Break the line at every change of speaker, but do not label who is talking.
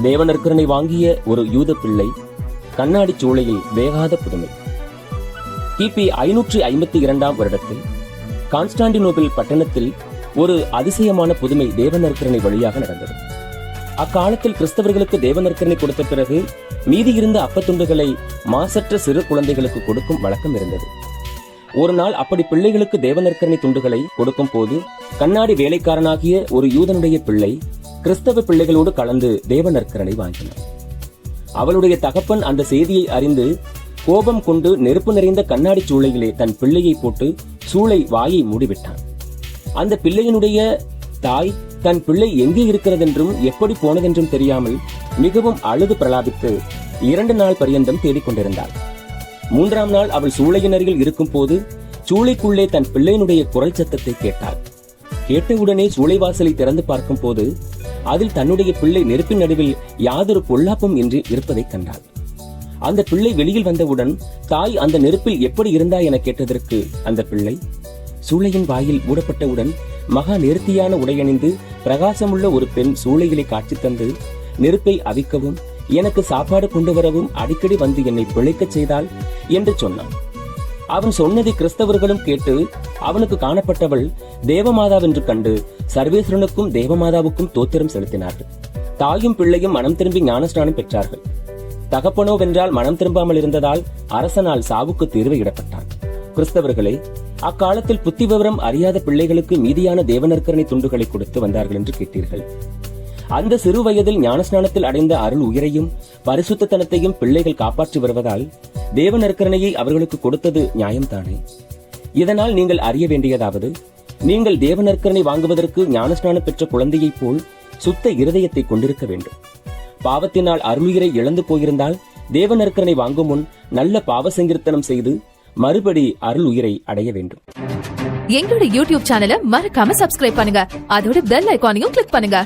தேவநற்கருணை வாங்கிய ஒரு யூத பிள்ளை கண்ணாடி சூளையில் வேகாத புதுமை. கிபி 552 வருடத்தில் கான்ஸ்டாண்டினோபிள் பட்டணத்தில் ஒரு அதிசயமான புதுமை தேவநற்கருணை வழியாக நடந்தது. அக்காலத்தில் கிறிஸ்தவர்களுக்கு தேவநற்கருணை கொடுத்த பிறகு மீதி இருந்த அப்பத்துண்டுகளை மாசற்ற சிறு குழந்தைகளுக்கு கொடுக்கும் வழக்கம் இருந்தது. ஒரு நாள் அப்படி பிள்ளைகளுக்கு தேவநற்கருணை துண்டுகளை கொடுக்கும் போது கண்ணாடி வேலைக்காரனாகிய ஒரு யூதனுடைய பிள்ளை கிறிஸ்தவ பிள்ளைகளோடு கலந்து தேவநற்கருணை வாங்கினார். அவளுடைய தகப்பன் அந்த செய்தியை அறிந்து கோபம் கொண்டு நெருப்பு நிறைந்த கண்ணாடி சூளையிலே தன் பிள்ளையை போட்டு சூளை வாயை மூடிவிட்டான். அந்த பிள்ளையினுடைய தாய் தன் பிள்ளை எங்கே இருக்கிறதென்றும் எப்படி போனதென்றும் தெரியாமல் மிகவும் அழுது பிரலாபித்து 2 நாள் பரியந்தம் தேடிக்கொண்டிருந்தாள். 3ஆம் நாள் அவள் சூளையின் அருகில் இருக்கும் போது சூளைக்குள்ளே தன் பிள்ளையினுடைய குரல் சத்தத்தை கேட்டாள். கேட்டவுடனே சூளை வாசலை திறந்து பார்க்கும் போது அதில் தன்னுடைய பிள்ளை நெருப்பின் நடுவில் யாதொரு பொல்லாப்பும் இன்றி இருப்பதை கண்டாள். அந்த பிள்ளை வெளியில் வந்தவுடன் தாய் அந்த நெருப்பில் எப்படி இருந்தாய் என கேட்டதற்கு அந்த பிள்ளை, சூளையின் வாயில் மூடப்பட்டவுடன் மகா நேர்த்தியான உடையணிந்து பிரகாசமுள்ள ஒரு பெண் சூளைகளை காட்சி தந்து நெருப்பை அவிக்கவும் எனக்கு சாப்பாடு கொண்டு வரவும் அடிக்கடி வந்து என்னை பிழைக்கச் செய்தாள் என்று சொன்னான். அவன் சொன்னதை கிறிஸ்தவர்களும் கேட்டு அவனுக்கு காணப்பட்டவள் தேவமாதாவென்று கண்டு சர்வேஸ்வரனுக்கும் தேவமாதாவுக்கும் தோத்திரம் செலுத்தினார்கள். தாயும் பிள்ளையும் மனம் திரும்பி ஞானஸ்நானம் பெற்றார்கள். தகப்பனோ வென்றால் மனம் திரும்பாமல் இருந்ததால் அரசனால் சாவுக்கு தீர்வு இடப்பட்டான். கிறிஸ்தவர்களே, அக்காலத்தில் புத்தி விவரம் அறியாத பிள்ளைகளுக்கு மீதியான தேவநற்கருணை துண்டுகளை கொடுத்து வந்தார்கள் என்று கேட்டீர்கள். அந்த சிறு வயதில் ஞானஸ்நானத்தில் அடைந்த அருள் உயிரையும் பரிசுத்தனத்தையும் பிள்ளைகள் காப்பாற்றி வருவதால் தேவநற்கருணையை அவர்களுக்கு கொடுத்தது நியாயம்தானே? இதனால் நீங்கள் அறிய வேண்டியதாவது, நீங்கள் தேவநற்கருணை வாங்குவதற்கு ஞானஸ்நானம் பெற்ற குழந்தையைப் போல் சுத்த இருதயத்தை கொண்டிருக்க வேண்டும். பாவத்தினால் அருளுயிரை இழந்து போயிருந்தால் தேவநற்கருணை வாங்கும் முன் நல்ல பாவ சங்கீர்த்தனம் செய்து மறுபடி அருள் உயிரை அடைய வேண்டும்.
எங்களோட யூடியூப் சேனலை மறக்காம சப்ஸ்கிரைப் பண்ணுங்க. அதோட பெல் ஐகானையும் கிளிக் பண்ணுங்க.